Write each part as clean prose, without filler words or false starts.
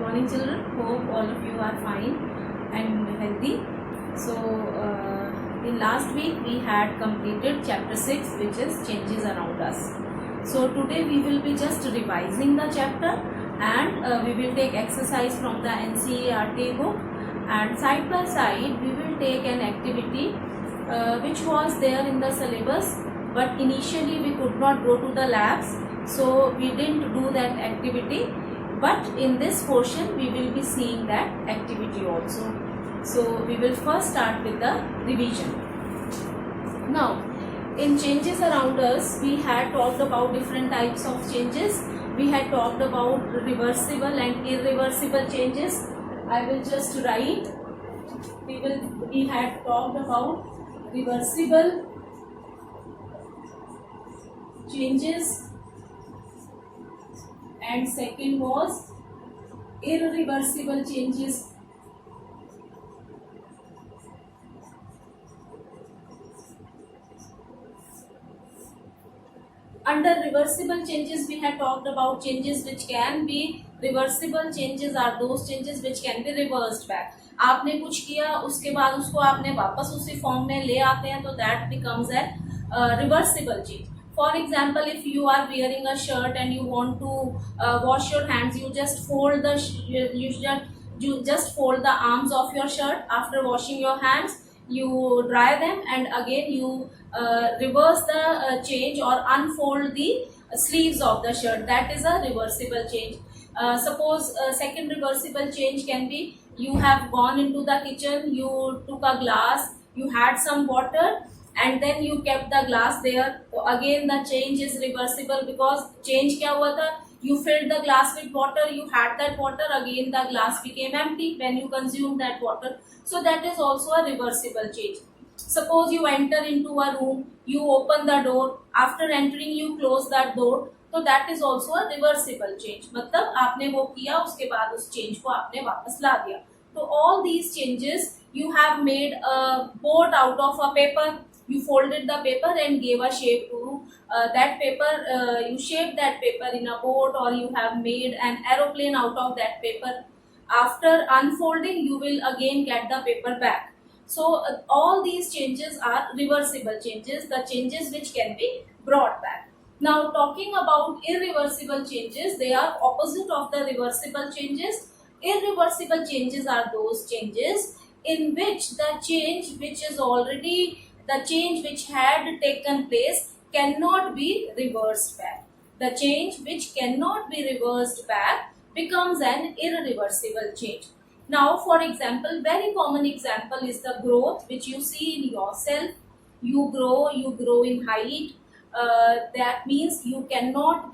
morning children. Hope all of you are fine and healthy. So in last week we had completed chapter 6, which is changes around us. So today we will be just revising the chapter, and we will take exercise from the NCERT book, and side by side we will take an activity which was there in the syllabus, but initially we could not go to the labs, so we didn't do that activity. But in this portion we will be seeing that activity also. So we will first start with the revision. Now, in changes around us, we had talked about different types of changes. We had talked about reversible and irreversible changes. I will just write. We had talked about reversible changes, and second was irreversible changes. Under reversible changes, we had talked about changes which can be reversible. Changes are those changes which can be reversed back. आपने कुछ किया, उसके बाद उसको आपने वापस उसी form में ले आते हैं, तो that becomes a reversible change. For example, if you are wearing a shirt and you want to wash your hands, you just fold the arms of your shirt. After washing your hands, you dry them, and again you reverse the change or unfold the sleeves of the shirt. That is a reversible change. Suppose second reversible change can be, you have gone into the kitchen, you took a glass, you had some water, and then you kept the glass there. So again the change is reversible, because change क्या हुआ था, you filled the glass with water, you had that water, again the glass became empty when you consumed that water. So that is also a reversible change. Suppose you enter into a room, you open the door, after entering you close that door, तो that is also a reversible change. मतलब आपने वो किया, उसके बाद उस change को आपने वापस ला दिया. तो all these changes, you have made a boat out of a paper. You folded the paper and gave a shape to that paper. You shaped that paper in a boat, or you have made an aeroplane out of that paper. After unfolding, you will again get the paper back. So all these changes are reversible changes, the changes which can be brought back. Now, talking about irreversible changes, they are opposite of the reversible changes. Irreversible changes are those changes in which the change which had taken place cannot be reversed back. The change which cannot be reversed back becomes an irreversible change. Now, for example, very common example is the growth, which you see in yourself. You grow in height. That means you cannot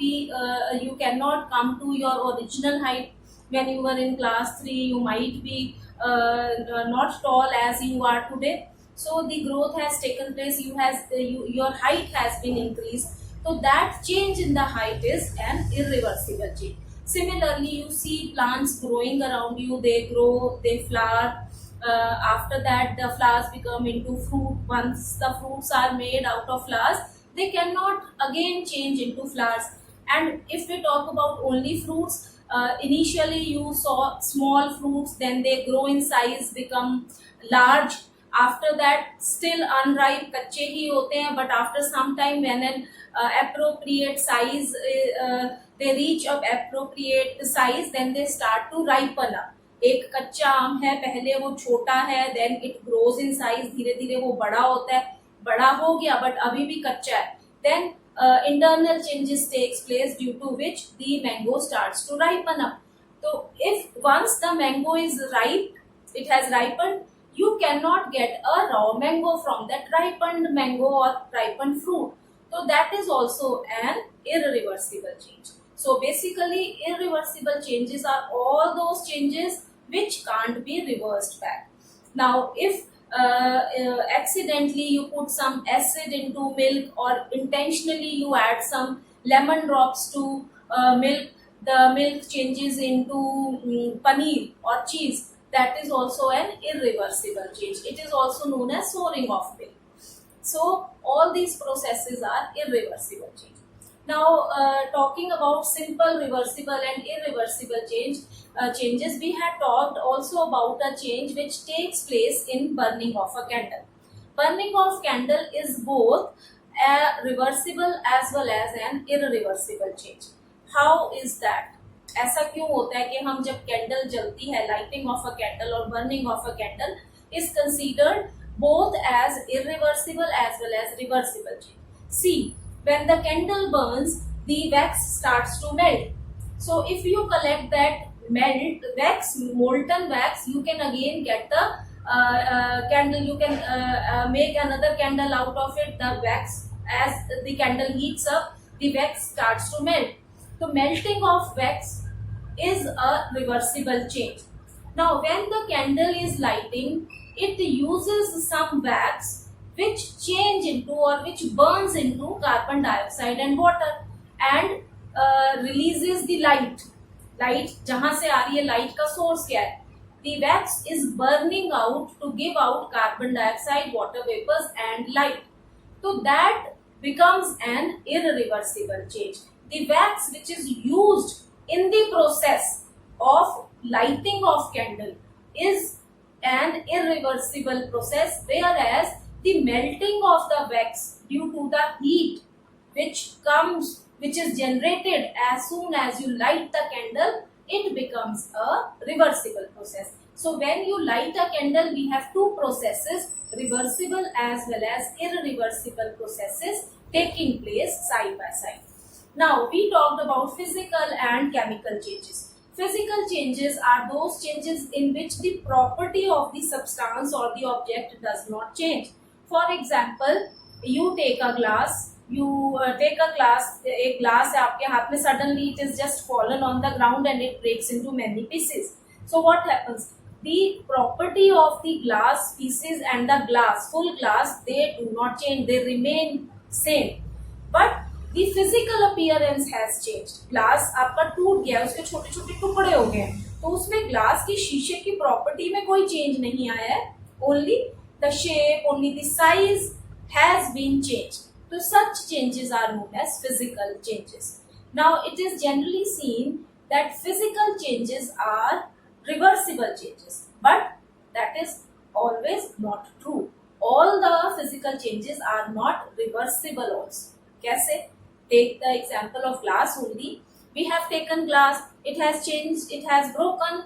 come to your original height. When you were in class 3, you might be not tall as you are today. So the growth has taken place. Your height has been increased. So that change in the height is an irreversible change. Similarly, you see plants growing around you. They grow, they flower. After that, the flowers become into fruit. Once the fruits are made out of flowers, they cannot again change into flowers. And if we talk about only fruits, initially you saw small fruits, then they grow in size, become large. After that, still unripe, कच्चे ही होते हैं, but after some time, when an appropriate size, they reach of appropriate size, then they start to ripen up. एक कच्चा आम है, पहले वो छोटा है, then it grows in size, धीरे धीरे वो बड़ा होता है, बड़ा हो गया, but अभी भी कच्चा है. Then internal changes takes place, due to which the mango starts to ripen up. So if once the mango is ripe, it has ripened, you cannot get a raw mango from that ripened mango or ripened fruit. So that is also an irreversible change. So basically, irreversible changes are all those changes which can't be reversed back. Now, if accidentally you put some acid into milk, or intentionally you add some lemon drops to milk, the milk changes into paneer or cheese. That is also an irreversible change. It is also known as souring of milk. So all these processes are irreversible change. Now, talking about simple, reversible, and irreversible changes, we had talked also about a change which takes place in burning of a candle. Burning of candle is both a reversible as well as an irreversible change. How is that? ऐसा क्यों होता है कि हम जब candle जलती है, lighting of a candle और burning of a candle is considered both as irreversible as well as reversible change. See, when the candle burns, the wax starts to melt. So if you collect that melt wax, molten wax, you can again get the candle. You can make another candle out of it. The wax, as the candle heats up, the wax starts to melt. So melting of wax is a reversible change. Now when the candle is lighting, it uses some wax which change into or which burns into carbon dioxide and water and releases the light. Light जहां से आ रही है, light का source क्या है? The wax is burning out to give out carbon dioxide, water vapors and light. So that becomes an irreversible change. The wax which is used in the process of lighting of candle is an irreversible process, whereas the melting of the wax due to the heat which is generated as soon as you light the candle, it becomes a reversible process. So when you light a candle, we have two processes, reversible as well as irreversible processes taking place side by side. Now we talked about physical and chemical changes. Physical changes are those changes in which the property of the substance or the object does not change. For example, you take a glass, एक glass है आपके हाथ में, suddenly it is just fallen on the ground and it breaks into many pieces. So what happens? The property of the glass pieces and the glass, full glass, they do not change, they remain same. But the physical appearance has changed. Glass आपका टूट गया, उसके छोटे छोटे टुकड़े हो गए, तो उसमें ग्लास की शीशे की प्रॉपर्टी में कोई चेंज नहीं आया है. Only the shape, only the size has been changed. So such changes are known as physical changes. Now it is generally seen that physical changes are reversible changes, but that is always not true. All the physical changes are not reversible also. कैसे? Take the example of glass only. We have taken glass, it has changed, it has broken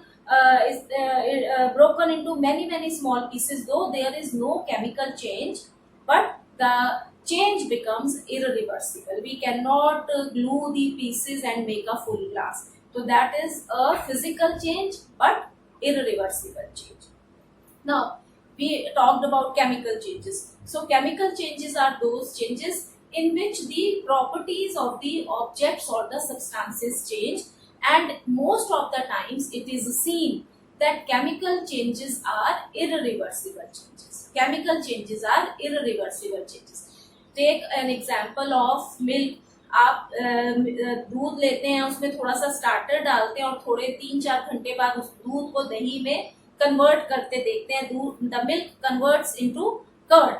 into many small pieces, though there is no chemical change, but the change becomes irreversible. We cannot glue the pieces and make a full glass. So that is a physical change but irreversible change. Now we talked about chemical changes. So chemical changes are those changes in which the properties of the objects or the substances change, and most of the times it is seen that chemical changes are irreversible changes. Chemical changes are irreversible changes. Take an example of milk. आप दूध लेते हैं, उसमें थोड़ा सा starter डालते हैं और थोड़े 3-4 घंटे बाद उस दूध को दही में कन्वर्ट करते देखते हैं, दूध, the milk converts into curd.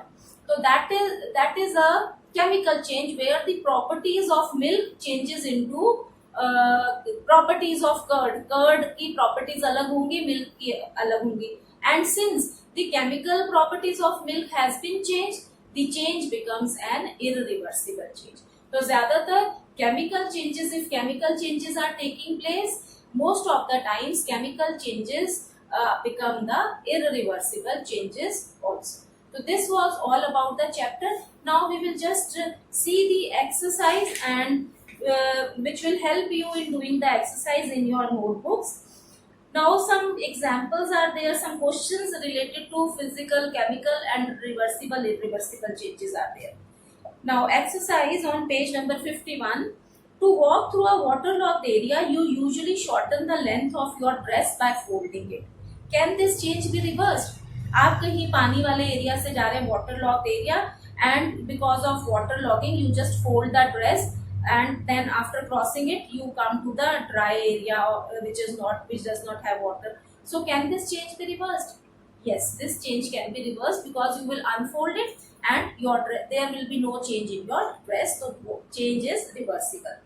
So that is a chemical change where the properties of milk changes into properties of curd. Curd की properties अलग होंगी, milk की अलग होंगी. And since the chemical properties of milk has been changed, the change becomes an irreversible change. तो ज्यादातर chemical changes, if chemical changes are taking place, most of the times chemical changes become the irreversible changes also. So this was all about the chapter. Now we will just see the exercise and which will help you in doing the exercise in your notebooks. Now some examples are there, some questions related to physical, chemical and reversible, irreversible changes are there. Now exercise on page number 51. To walk through a waterlogged area, you usually shorten the length of your dress by folding it. Can this change be reversed? आप कहीं पानी वाले area से जा रहे हैं, water locked area, and because of water logging you just fold the dress and then after crossing it you come to the dry area which does not have water. So can this change be reversed? Yes, this change can be reversed because you will unfold it and there will be no change in your dress. So change is reversible.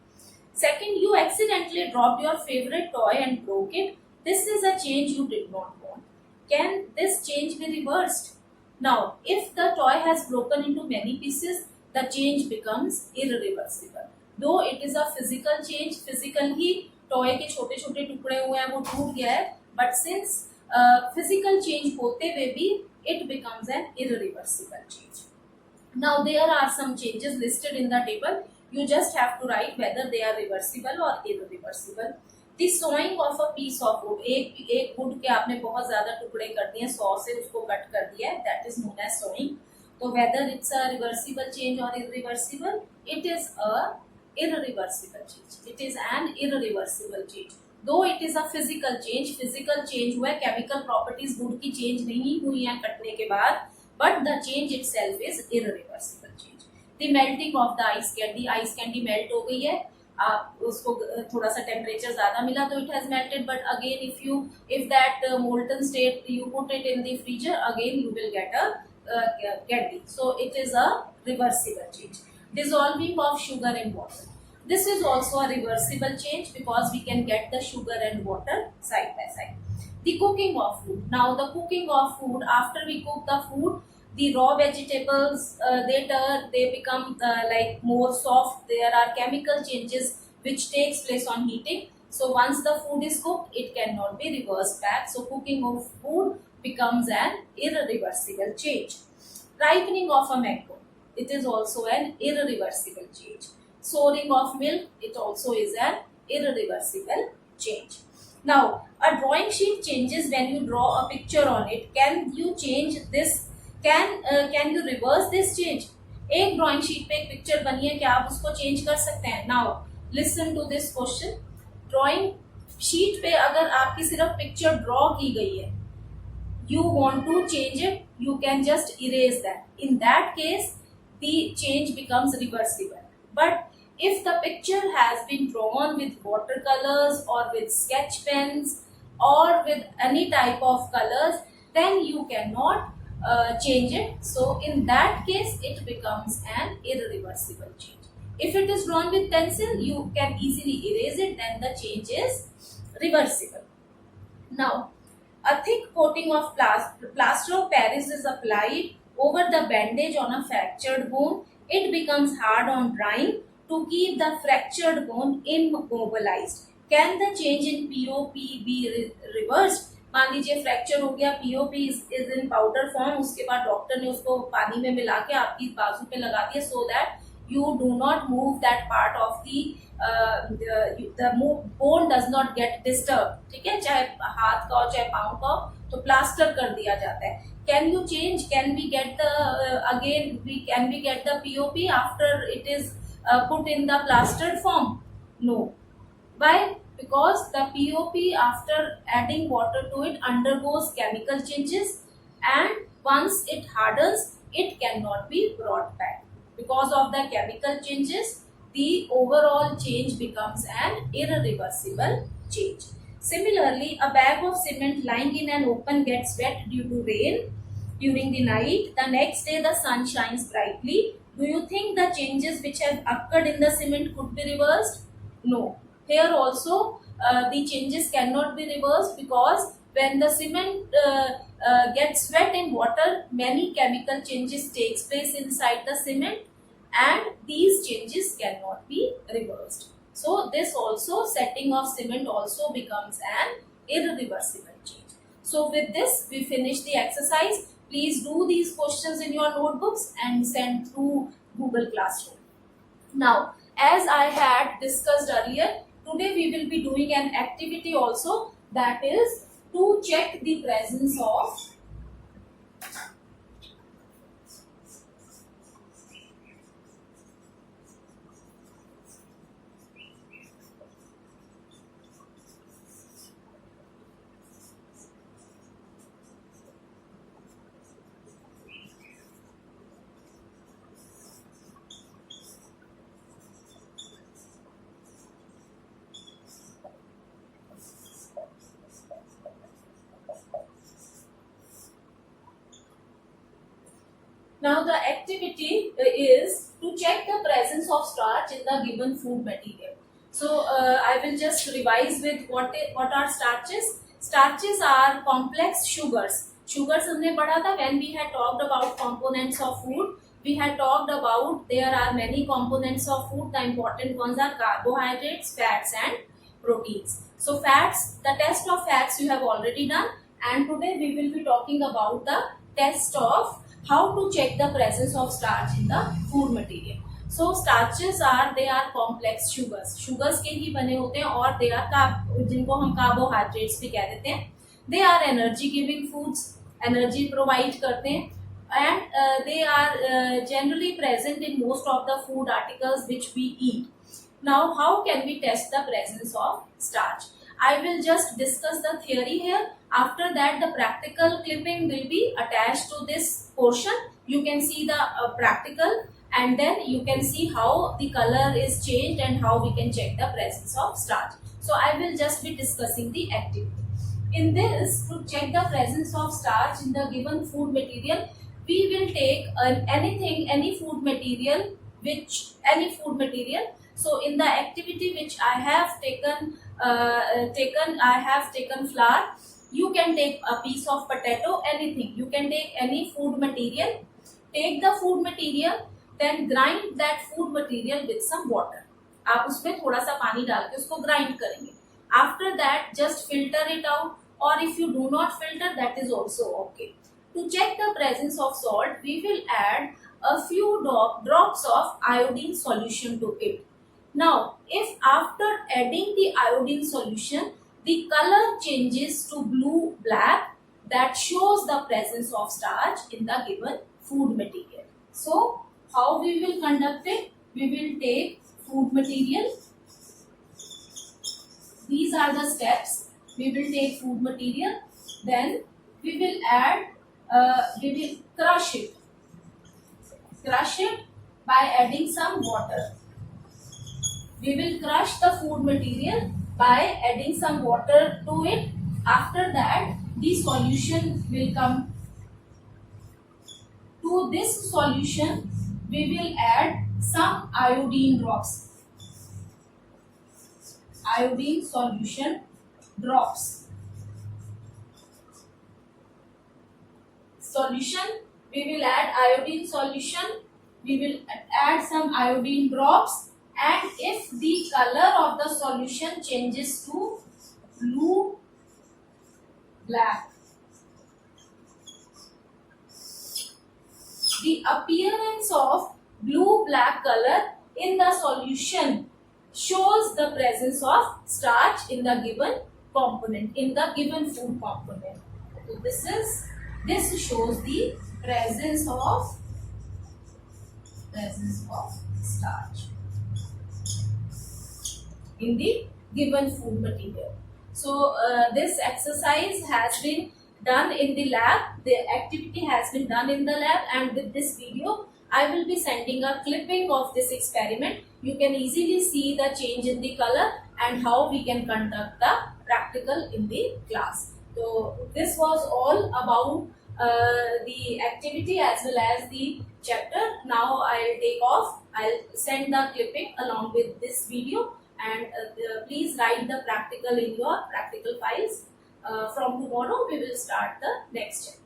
Second, you accidentally dropped your favorite toy and broke it. This is a change you did not want. Can this change be reversed? Now, if the toy has broken into many pieces, the change becomes irreversible. Though it is a physical change, physically toy के छोटे छोटे टुकड़े हुए हैं वो टूट गया है, but since physical change होते हुए भी it becomes an irreversible change. Now there are some changes listed in the table. You just have to write whether they are reversible or irreversible. The sawing of a piece of wood. एक wood के आपने बहुत ज़्यादा टुकड़े कर दिए, saw से उसको कट कर दिया है, that is known as sawing. तो whether it's a reversible change or irreversible, it is a irreversible change. It is an irreversible change. Though it is a physical change हुआ है, chemical properties wood की change नहीं हुई हैं कटने के बाद, but the change itself is irreversible change. The melting of the ice candy melt हो गई है, आप उसको थोड़ा सा टेम्परेचर ज्यादा मिला तो it has melted, but again if that molten state you put it in the freezer, again you will get a candy. So it is a reversible change. Dissolving of sugar in water. This is also a reversible change because we can get the sugar and water side by side. The cooking of food. Now the cooking of food, after we cook the food, the raw vegetables they become like more soft. There are chemical changes which takes place on heating. So once the food is cooked, it cannot be reversed back. So cooking of food becomes an irreversible change. Ripening of a mango, it is also an irreversible change. Souring of milk, it also is an irreversible change. Now, a drawing sheet changes when you draw a picture on it. Can you change this? Can you reverse this change? एक drawing sheet पे एक picture बनी है, क्या आप उसको change कर सकते हैं? Now, listen to this question. Drawing sheet पे अगर आपकी सिर्फ picture draw की गई है, you want to change it, you can just erase that. In that case, the change becomes reversible. But if the picture has been drawn with watercolors or with sketch pens or with any type of colors, then you cannot change it. So in that case, it becomes an irreversible change. If it is drawn with pencil, you can easily erase it, then the change is reversible. Now, a thick coating of plaster of Paris is applied over the bandage on a fractured bone. It becomes hard on drying to keep the fractured bone immobilized. Can the change in POP be reversed? मान लीजिए fracture हो गया, POP is in powder form, उसके बाद doctor ने उसको पानी में मिला के आपकी बाजू पे लगा दिया, so that you do not move that part of the bone does not get disturb. ठीक है, चाहे हाथ का हो चाहे पाँव का हो, तो प्लास्टर कर दिया जाता है. Can you change, can we get the POP after it is put in the plastered form? No. Why? Because the POP after adding water to it undergoes chemical changes, and once it hardens, it cannot be brought back. Because of the chemical changes, the overall change becomes an irreversible change. Similarly, a bag of cement lying in an open gets wet due to rain during the night. The next day, the sun shines brightly. Do you think the changes which have occurred in the cement could be reversed? No. Here also the changes cannot be reversed because when the cement gets wet in water, many chemical changes takes place inside the cement, and these changes cannot be reversed. So this also, setting of cement also becomes an irreversible change. So with this we finish the exercise. Please do these questions in your notebooks and send through Google Classroom. Now, as I had discussed earlier, today we will be doing an activity also, that is to check the presence of Now the activity is to check the presence of starch in the given food material. So I will just revise with what are starches. Starches are complex sugars. Sugars हमने पढ़ा था when we had talked about components of food. We had talked about there are many components of food. The important ones are carbohydrates, fats and proteins. So fats, the test of fats you have already done, and today we will be talking about the test of how to check the presence of starch in the food material. So starches are complex sugars. Sugars के ही बने होते हैं और they are जिनको हम carbohydrates भी कह देते हैं. They are energy giving foods, energy provide करते हैं, and they are generally present in most of the food articles which we eat. Now, how can we test the presence of starch? I will just discuss the theory here. After that, the practical clipping will be attached to this portion. You can see the practical, and then you can see how the color is changed and how we can check the presence of starch. So, I will just be discussing the activity. In this, to check the presence of starch in the given food material, we will take any food material. So in the activity which I have taken, I have taken flour. You can take a piece of potato, anything. You can take any food material. Take the food material, then grind that food material with some water. आप उसमें थोड़ा सा पानी डाल के उसको grind करेंगे. After that, just filter it out, or if you do not filter, that is also okay. To check the presence of salt, we will add a few drops of iodine solution to it. Now, if after adding the iodine solution, the color changes to blue-black, that shows the presence of starch in the given food material. So, how we will conduct it? We will take food material. These are the steps. We will take food material, then we will add, we will crush it. Crush it by adding some water. We will crush the food material by adding some water to it. After that, the solution will come. To this solution, we will add some iodine drops. Iodine solution drops. Solution, we will add iodine solution. We will add some iodine drops. And if the color of the solution changes to blue-black, the appearance of blue-black color in the solution shows the presence of starch in the given component, in the given food component. So this shows the presence of starch in the given food material. So this exercise has been done in the lab. The activity has been done in the lab, and with this video I will be sending a clipping of this experiment. You can easily see the change in the color and how we can conduct the practical in the class. So this was all about the activity as well as the chapter. Now I'll take off. I'll send the clipping along with this video, and please write the practical in your practical files. From tomorrow we will start the next chapter.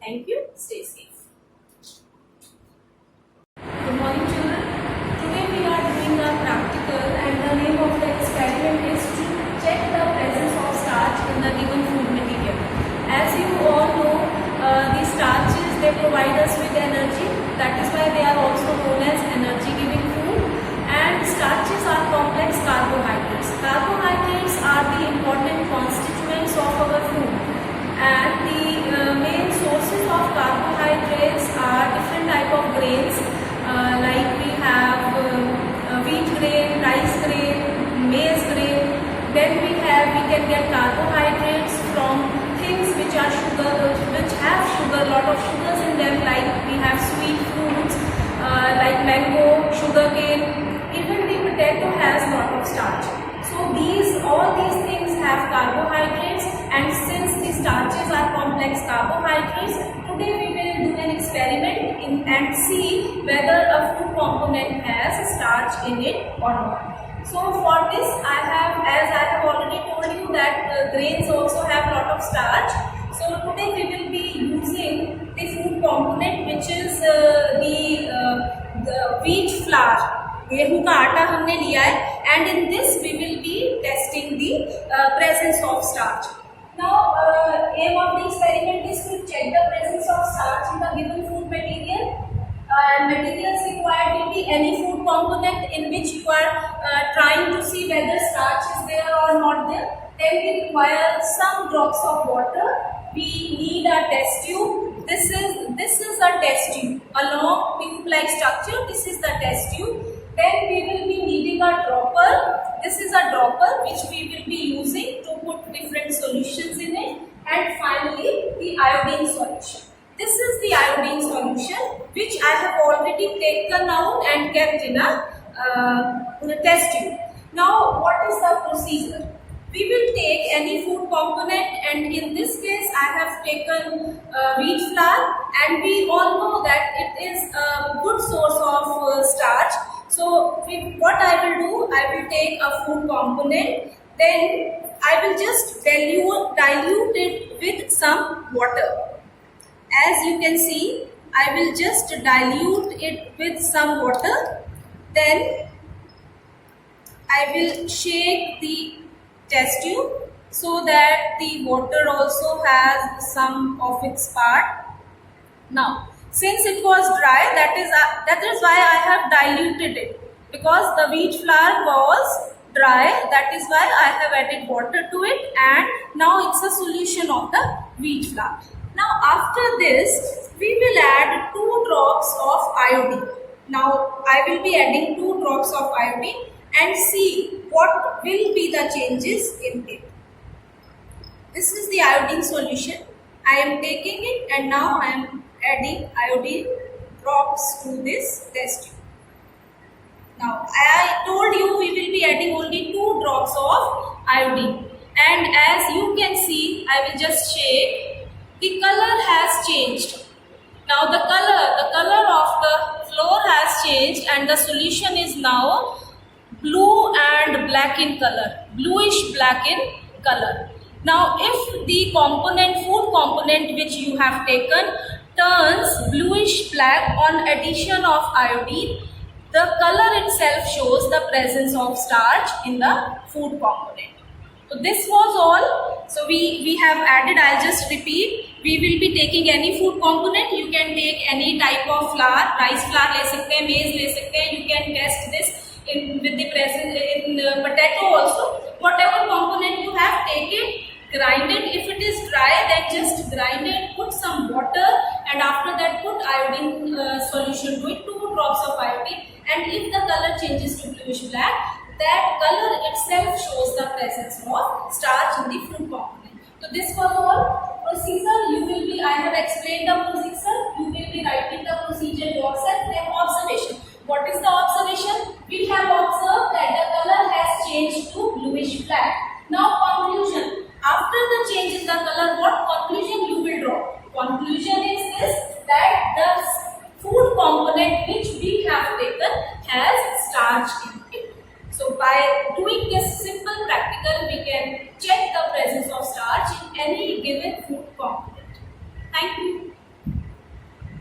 Thank you. Stay safe. Good morning, children. Today we are doing a practical, and the name of the experiment is to check the presence of starch in the given food material. As you all know, the starches, they provide us with energy. That is why they are also known as energy giving food. And starches are complex carbohydrates. Carbohydrates are the important constituents of our food. And the main sources of carbohydrates are different type of grains. Like we have wheat grain, rice grain, maize grain. Then we can get carbohydrates from things which are which have sugar, lot of sugars in them. Like we have sweet fruits, like mango, sugarcane. Even the potato has lot of starch. So all these things have carbohydrates, and since the starches are complex carbohydrates, today we will do an experiment and see whether a food component has starch in it or not. So for this I have, as I have already told you that grains also have lot of starch. So today we will be using the food component which is the wheat flour. गेहूं का आटा हमने लिया है and in this we will be testing the presence of starch. Now aim of the experiment is to check the presence of starch in the given food material. Materials required will be any food component in which you are trying to see whether starch is there or not there. Then we require some drops of water. We need a test tube. This is a test tube, a long tube-like structure. This is the test tube. Then we will be needing a dropper. This is a dropper which we will be using to put different solutions in it. And finally, the iodine solution. This is the iodine solution which I have already taken out and kept in a test tube. Now, what is the procedure? We will take any food component, and in this case I have taken wheat flour, and we all know that it is a good source of starch. So what I will do, I will take a food component, then I will just dilute it with some water. As you can see, I will just dilute it with some water. Then I will shake the test tube so that the water also has some of its part. Now, since it was dry, that is why I have diluted it, because the wheat flour was dry. That is why I have added water to it, and now it's a solution of the wheat flour. Now after this, we will add 2 drops of iodine. Now I will be adding 2 drops of iodine and see what will be the changes in it. This is the iodine solution. I am taking it and now I am adding iodine drops to this test tube. Now I told you we will be adding only 2 drops of iodine, and as you can see, I will just shake. The color has changed. Now the color of the flour has changed, and the solution is now blue and black in color, bluish black in color. Now if the food component which you have taken turns bluish black on addition of iodine, the color itself shows the presence of starch in the food component. So this was all. So we have added, I'll just repeat. We will be taking any food component. You can take any type of flour, rice flour ले सकते हैं, maize ले सकते हैं. You can test this with the presence in potato also. Whatever component you have, take it, grind it. If it is dry, then just grind it. Put some water, and after that put iodine solution to it, 2 drops of iodine. And if the color changes to bluish black, that color itself shows the presence of starch in the food component. So this was all. Procedure, I have explained the procedure. You will be writing the procedure yourself. Then observation. What is the observation?